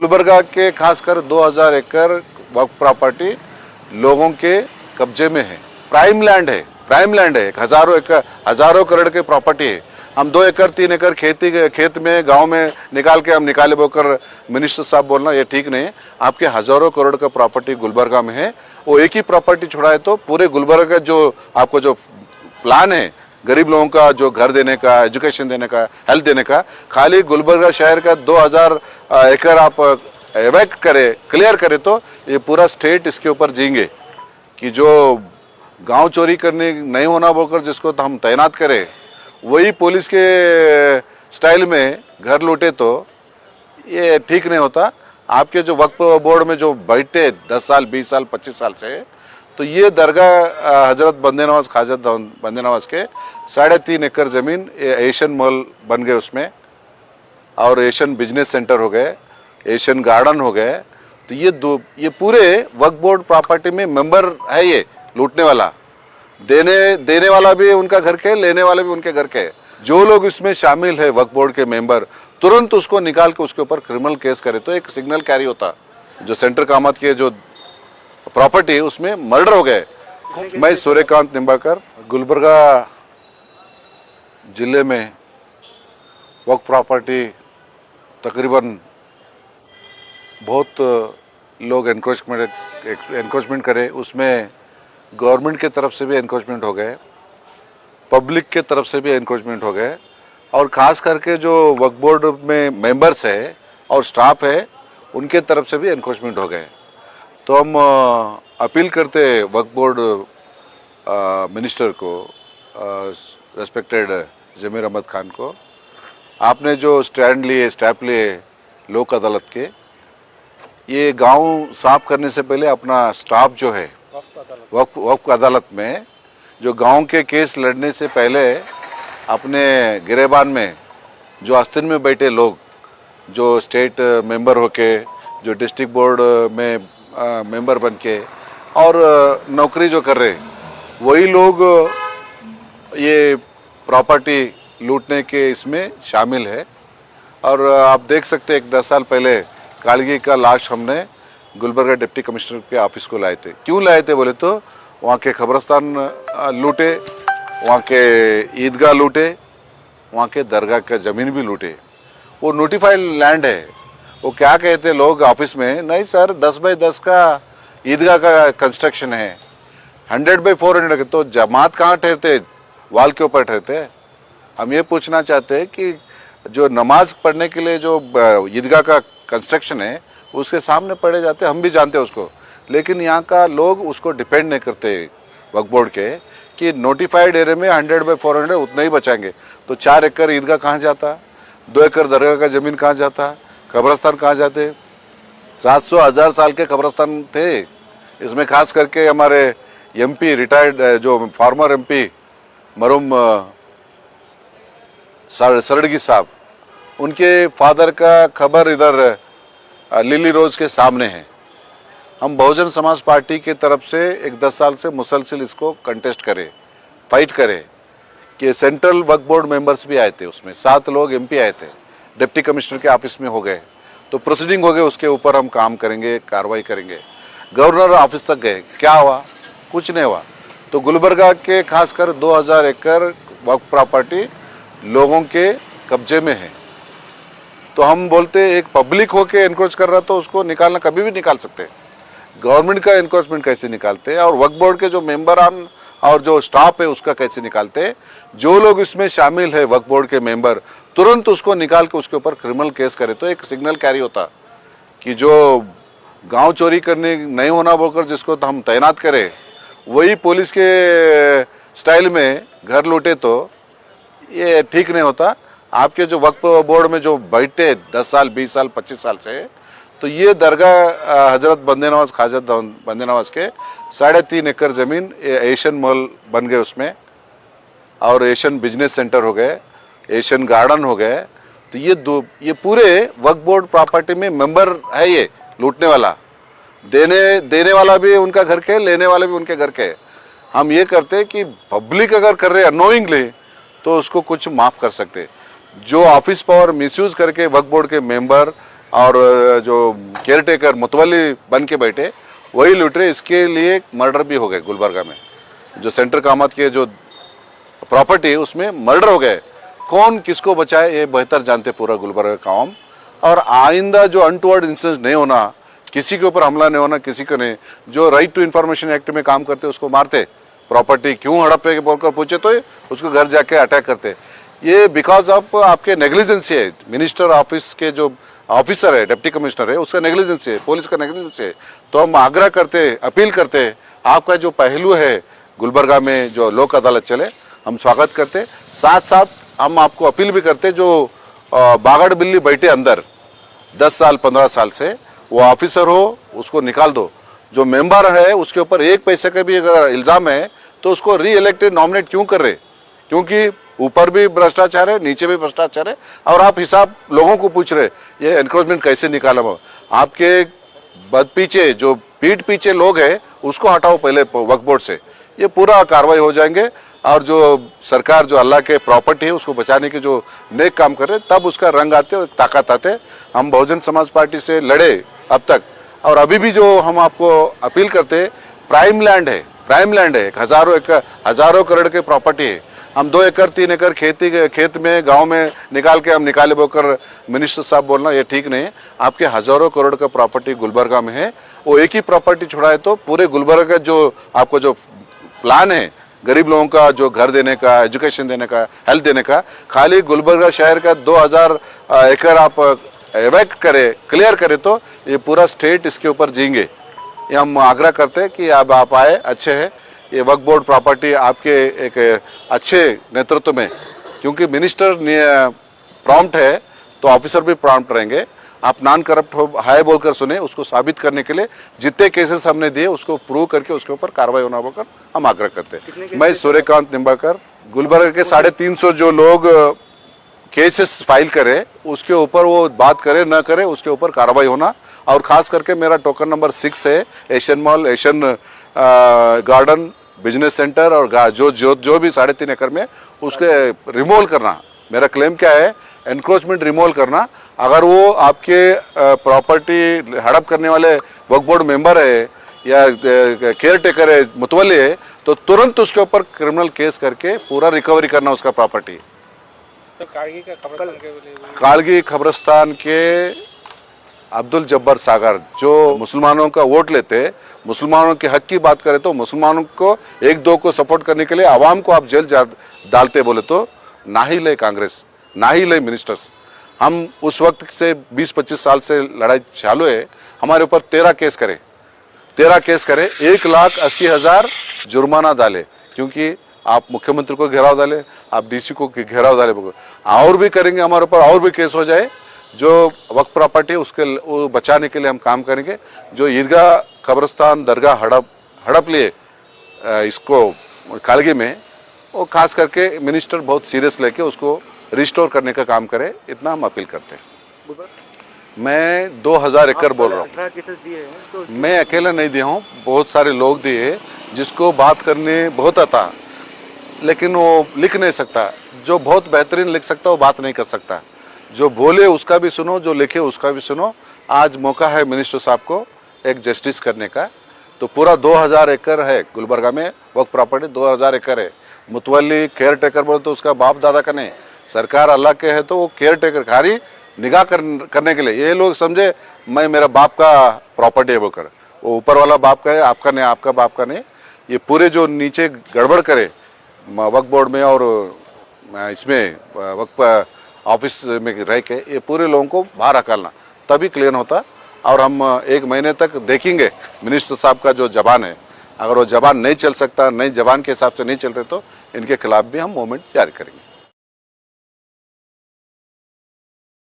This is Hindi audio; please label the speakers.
Speaker 1: गुलबर्गा के खासकर 2000 एकड़ वक्फ प्रॉपर्टी लोगों के कब्जे में है। प्राइम लैंड है, प्राइम लैंड है। हजारों करोड़ की प्रॉपर्टी है। हम 2 एकड़ 3 एकड़ खेत में गांव में निकाल के हम निकाले बोकर मिनिस्टर साहब बोलना ये ठीक नहीं है। आपके हजारों करोड़ का प्रॉपर्टी गुलबर्गा में है। वो एक ही प्रॉपर्टी छुड़ाए तो पूरे गुलबर्गा का जो आपको जो प्लान है गरीब लोगों का, जो घर देने का, एजुकेशन देने का, हेल्थ देने का, खाली गुलबर्गा शहर का 2000 एकड़ आप एवैक्ट करे, क्लियर करे तो ये पूरा स्टेट इसके ऊपर जीएंगे कि जो गांव चोरी करने नहीं होना बोलकर जिसको तो हम तैनात करें, वही पुलिस के स्टाइल में घर लूटे तो ये ठीक नहीं होता। आपके जो वक्फ बोर्ड में जो बैठे 10 साल 20 साल 25 साल से, तो ये दरगाह हजरत बंदे नवाज ख्वाजा बंदे नवाज के 3.5 एकड़ जमीन एशियन मॉल बन गए उसमें, और एशियन बिजनेस सेंटर हो गए, एशियन गार्डन हो गए। तो ये पूरे वक्फ बोर्ड प्रॉपर्टी में मेंबर है। ये लूटने वाला, देने वाला भी उनका घर के, लेने वाला भी उनके घर के। जो लोग इसमें शामिल है वक्फ बोर्ड के मेंबर, तुरंत उसको निकाल के उसके ऊपर क्रिमिनल केस करे तो एक सिग्नल कैरी होता। जो सेंटर कामत के जो प्रॉपर्टी है उसमें मर्डर हो गए। मैं सूर्यकांत निंबाकर, गुलबर्गा जिले में वक्फ प्रॉपर्टी तकरीबन बहुत लोग एनक्रोचमेंट करे, उसमें गवर्नमेंट के तरफ से भी एनक्रोचमेंट हो गए, पब्लिक के तरफ से भी एनक्रोचमेंट हो गए, और ख़ास करके जो वक्फ बोर्ड में मेंबर्स है और स्टाफ है उनके तरफ से भी एनक्रोचमेंट हो गए। तो हम अपील करते वक्फ बोर्ड मिनिस्टर को, रेस्पेक्टेड जमीर अहमद खान को, आपने जो स्टैंड लिए लोक अदालत के, ये गांव साफ करने से पहले अपना स्टाफ जो है वक्फ अदालत में जो गांव के केस लड़ने से पहले अपने गिरेबान में जो आस्तीन में बैठे लोग, जो स्टेट मेंबर होके, जो डिस्ट्रिक्ट बोर्ड में मेंबर बन के और नौकरी जो कर रहे, वही लोग ये प्रॉपर्टी लूटने के इसमें शामिल है। और आप देख सकते हैं 10 साल पहले कालगी का लाश हमने गुलबर्गा डिप्टी कमिश्नर के ऑफिस को लाए थे। क्यों लाए थे बोले तो वहाँ के कब्रस्तान लूटे, वहाँ के ईदगाह लूटे, वहाँ के दरगाह का ज़मीन भी लूटे। वो नोटिफाइड लैंड है। वो क्या कहते लोग ऑफिस में, नहीं सर 10 बाई 10 का ईदगाह का कंस्ट्रक्शन है, 100 बाई 400 के, तो जमात कहाँ ठहरते, वाल के ऊपर ठहरते। हम ये पूछना चाहते हैं कि जो नमाज पढ़ने के लिए जो ईदगाह का कंस्ट्रक्शन है उसके सामने पढ़े जाते, हम भी जानते हैं उसको, लेकिन यहाँ का लोग उसको डिपेंड नहीं करते वक्फ बोर्ड के कि नोटिफाइड एरिया में 100 बाई 400 उतना ही बचाएंगे। तो 4 एकड़ ईदगाह कहाँ जाता, 2 एकड़ दरगाह का ज़मीन कहाँ जाता, कब्रस्तान कहाँ जाते। 700-1000 साल के कब्रस्तान थे। इसमें खास करके हमारे एमपी रिटायर्ड, जो फॉर्मर एमपी मरूम सरड़गी साहब, उनके फादर का खबर इधर लिली रोज के सामने है। हम बहुजन समाज पार्टी की तरफ से एक 10 साल से मुसलसिल इसको कंटेस्ट करे, फाइट करे कि सेंट्रल वक्फ बोर्ड मेंबर्स भी आए थे, उसमें 7 लोग एमपी आए थे, डिप्टी कमिश्नर के ऑफिस में हो गए, तो प्रोसीडिंग हो गए, उसके ऊपर हम काम करेंगे, कार्रवाई करेंगे। गवर्नर ऑफिस तक गए, क्या हुआ, कुछ नहीं हुआ। तो गुलबर्गा के खासकर 2000 एकड़ वक्फ प्रॉपर्टी लोगों के कब्जे में है। तो हम बोलते एक पब्लिक होके एनक्रोच कर रहा तो उसको निकालना कभी भी निकाल सकते हैं, गवर्नमेंट का एनक्रोचमेंट कैसे निकालते हैं, और वक्फ बोर्ड के जो मेंबर और जो स्टाफ है उसका कैसे निकालते हैं। जो लोग इसमें शामिल है वक्फ बोर्ड के मेंबर, तुरंत उसको निकाल के उसके ऊपर क्रिमिनल केस करे तो एक सिग्नल कैरी होता कि जो गांव चोरी करने नहीं होना बोलकर जिसको तो हम तैनात करें, वही पुलिस के स्टाइल में घर लूटे तो ये ठीक नहीं होता। आपके जो वक्फ बोर्ड में जो बैठे 10 साल 20 साल 25 साल से, तो ये दरगाह हजरत बंदे नवाज ख्वाजा बंदे नवाज के 3.5 एकड़ जमीन एशियन मॉल बन गए उसमें, और एशियन बिजनेस सेंटर हो गए, एशियन गार्डन हो गए। तो ये पूरे वक्फ बोर्ड प्रॉपर्टी में मेंबर है। ये लूटने वाला, देने वाला भी उनका घर के, लेने वाले भी उनके घर के। हम ये करते कि पब्लिक अगर कर रहे अनोइंगली तो उसको कुछ माफ कर सकते। जो ऑफिस पावर मिसयूज करके वक्फ बोर्ड के मेंबर और जो केयर टेकर मुतवली बन के बैठे वही लूट रहे। इसके लिए मर्डर भी हो गए गुलबर्गा में, जो सेंटर कामत के जो प्रॉपर्टी है उसमें मर्डर हो गए। कौन किसको बचाए ये बेहतर जानते पूरा गुलबर्गा का आवाम। और आइंदा जो अनटुवर्ड इंसिडेंट नहीं होना, किसी के ऊपर हमला नहीं होना, किसी को नहीं, जो राइट टू इन्फॉर्मेशन एक्ट में काम करते उसको मारते, प्रॉपर्टी क्यों हड़पे बोलकर पूछे तो उसको घर जाके अटैक करते। ये बिकॉज ऑफ आपके नेग्लिजेंस है, मिनिस्टर ऑफिस के जो ऑफिसर है, डिप्टी कमिश्नर है, उसका नेग्लिजेंस है, पुलिस का नेग्लिजेंस है। तो हम आग्रह करते, अपील करते, आपका जो पहलू है गुलबर्गा में जो लोक अदालत चले, हम स्वागत करते। साथ साथ हम आपको अपील भी करते, जो बागड़ बिल्ली बैठे अंदर 10 साल 15 साल से, वो ऑफिसर हो उसको निकाल दो। जो मेंबर है उसके ऊपर एक पैसे का भी अगर इल्ज़ाम है तो उसको री इलेक्टेड नॉमिनेट क्यों कर रहे? क्योंकि ऊपर भी भ्रष्टाचार है, नीचे भी भ्रष्टाचार है, और आप हिसाब लोगों को पूछ रहे ये एनक्रोचमेंट कैसे निकाला। आपके बद पीछे जो पीठ पीछे लोग हैं उसको हटाओ पहले वक्फ बोर्ड से, ये पूरा कार्रवाई हो जाएंगे। और जो सरकार जो अल्लाह के प्रॉपर्टी है उसको बचाने के जो नेक काम कर रहे तब उसका रंग आते और ताकत आते। हम बहुजन समाज पार्टी से लड़े अब तक, और अभी भी जो हम आपको अपील करते, प्राइम लैंड है, प्राइम लैंड है, हजारों करोड़ के प्रॉपर्टी है। हम 2 एकड़ 3 एकड़ खेत में गांव में निकाल के हम निकाले बोकर मिनिस्टर साहब बोलना ये ठीक नहीं है। आपके हजारों करोड़ का प्रॉपर्टी गुलबर्गा में है, वो एक ही प्रॉपर्टी छुड़ाए तो पूरे गुलबर्गा का जो आपको जो प्लान है गरीब लोगों का, जो घर देने का, एजुकेशन देने का, हेल्थ देने का, खाली गुलबर्गा शहर का 2000 एकड़ आप एवैक्ट करे, क्लियर करे तो ये पूरा स्टेट इसके ऊपर जीएंगे। ये हम आग्रह करते हैं कि अब आप आए, अच्छे है ये वक्फ बोर्ड प्रॉपर्टी आपके एक अच्छे नेतृत्व में, क्योंकि मिनिस्टर प्रॉम्प्ट है तो ऑफिसर भी प्रॉम्प्ट रहेंगे। आप नॉन करप्ट हो हाय बोलकर सुने, उसको साबित करने के लिए जितने केसेस हमने दिए उसको प्रूव करके उसके ऊपर कार्रवाई होना होकर हम आग्रह करते हैं। मैं सूर्यकांत निम्बाकर, गुलबर्गा के 350 जो लोग केसेस फाइल करे उसके ऊपर वो बात करे न करे उसके ऊपर कार्रवाई होना। और खास करके मेरा टोकन नंबर 6 है, Asian mall, Asian garden, business centre और जो भी 3.5 एकड़ में उसके रिमूवल करना। मेरा क्लेम क्या है, एनक्रोचमेंट रिमूवल करना। अगर वो आपके प्रॉपर्टी हड़प करने वाले वक्फ बोर्ड मेंबर है या केयर टेकर है, मुतवल्ली है, तो तुरंत उसके ऊपर क्रिमिनल केस करके पूरा रिकवरी करना उसका प्रॉपर्टी।
Speaker 2: तो
Speaker 1: कालगी खबरस्तान के अब्दुल जब्बार सागर जो मुसलमानों का वोट लेते, मुसलमानों के हक की बात करें तो मुसलमानों को 1-2 को सपोर्ट करने के लिए आवाम को आप जेल डालते बोले तो ना ही ले कांग्रेस, ना ही ले मिनिस्टर्स। हम उस वक्त से 20-25 साल से लड़ाई चालू है, हमारे ऊपर 13 केस करे, 1,80,000 जुर्माना डाले, क्योंकि आप मुख्यमंत्री को घेराव डाले, आप डीसी को घेराव डाले, और भी करेंगे हमारे ऊपर, और भी केस हो जाए। जो वक्फ प्रॉपर्टी उसके वो बचाने के लिए हम काम करेंगे। जो ईदगाह कब्रस्तान दरगाह हड़प लिए इसको कालगी में, वो खास करके मिनिस्टर बहुत सीरियस लेके उसको रिस्टोर करने का काम करे, इतना हम अपील करते हैं। मैं 2000 एकड़ बोल रहा हूँ, मैं अकेला नहीं दिया हूँ, बहुत सारे लोग दिए जिसको बात करने बहुत आता लेकिन वो लिख नहीं सकता। जो बहुत बेहतरीन लिख सकता वो बात नहीं कर सकता। जो बोले उसका भी सुनो, जो लिखे उसका भी सुनो। आज मौका है मिनिस्टर साहब को एक जस्टिस करने का। तो पूरा 2000 एकड़ है गुलबर्गा में वक्फ प्रॉपर्टी, 2000 एकड़ है। मुतवल्ली केयर टेकर बोले तो उसका बाप दादा का नहीं, सरकार अल्लाह के है तो वो केयर टेकर खाली निगाह करने के लिए। ये लोग समझे मैं मेरा बाप का प्रॉपर्टी है बोलकर, वो ऊपर वाला बाप का है, आपका नहीं, आपका बाप का नहीं। ये पूरे जो नीचे गड़बड़ करे वक्फ बोर्ड में और इसमें वक्फ ऑफिस में रह के, ये पूरे लोगों को बाहर हकालना, तभी क्लियर होता। और हम 1 महीने तक देखेंगे मिनिस्टर साहब का जो जबान है, अगर वो जबान नहीं चल सकता, नई जबान के हिसाब से नहीं चलते तो इनके खिलाफ भी हम मूवमेंट जारी करेंगे।